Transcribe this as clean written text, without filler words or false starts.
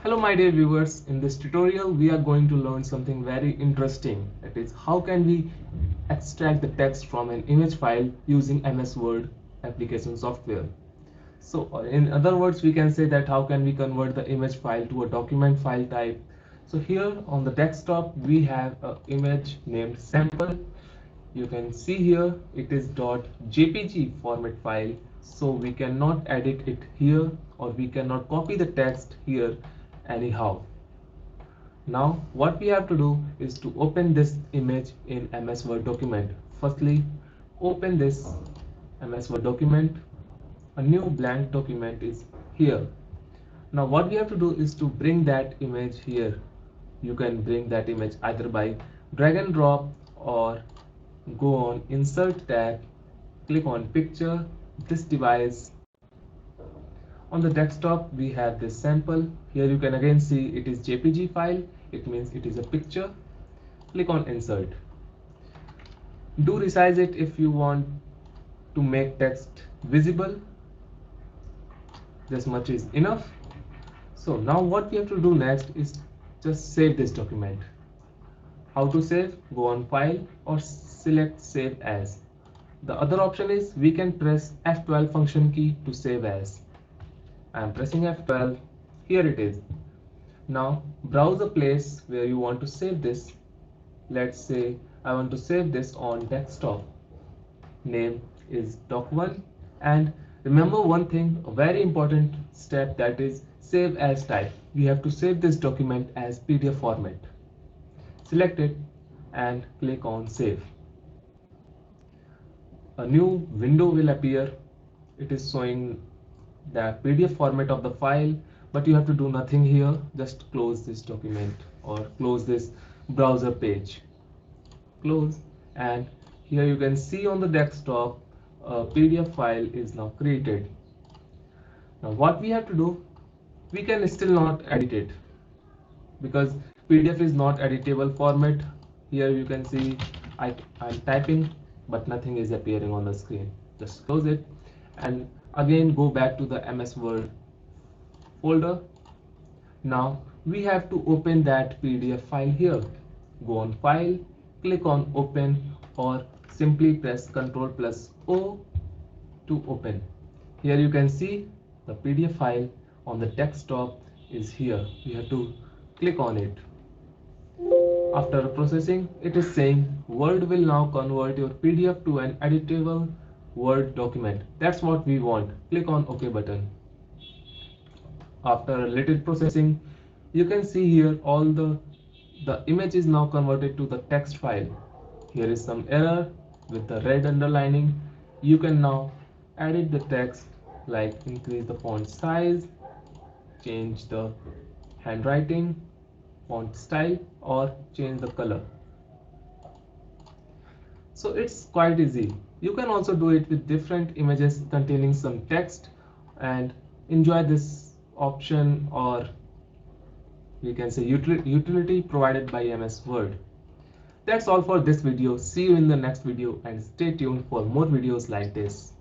Hello my dear viewers, in this tutorial we are going to learn something very interesting. That is, how can we extract the text from an image file using MS Word application software. So in other words, we can say that how can we convert the image file to a document file type. So here on the desktop we have an image named sample. You can see here it is .jpg format file, so we cannot edit it here or we cannot copy the text here anyhow. Now what we have to do is to open this image in MS Word document. Firstly, open this MS Word document. A new blank document is here. Now what we have to do is to bring that image here. You can bring that image either by drag and drop or go on Insert tab, click on Picture, this device. On the desktop we have this sample. Here you can again see it is JPG file. It means it is a picture. Click on Insert. Do resize it if you want to make text visible. This much is enough. So now what we have to do next is just save this document. How to save? Go on File or select Save As. The other option is we can press F12 function key to save as. I am pressing F12. Here it is. Now browse a place where you want to save this. Let's say I want to save this on desktop. Name is doc1, and remember one thing, a very important step, that is save as type. We have to save this document as PDF format. Select it and click on save. A new window will appear. It is showing the PDF format of the file, but you have to do nothing here. Just close this document or close this browser page. Close, and here you can see on the desktop a PDF file is now created. Now what we have to do, we can still not edit it because PDF is not editable format. Here you can see I'm typing but nothing is appearing on the screen. Just close it and again go back to the MS Word folder. Now we have to open that PDF file here. Go on File, click on Open, or simply press Ctrl+O to open. Here you can see the PDF file on the desktop is here. We have to click on it. After processing, it is saying Word will now convert your PDF to an editable Word document. That's what we want. Click on OK button. After a little processing, you can see here all the image is now converted to the text file. Here is some error with the red underlining. You can now edit the text, like increase the font size, change the handwriting, font style, or change the color. So it's quite easy. You can also do it with different images containing some text and enjoy this option, or we can say utility provided by MS Word. That's all for this video. See you in the next video and stay tuned for more videos like this.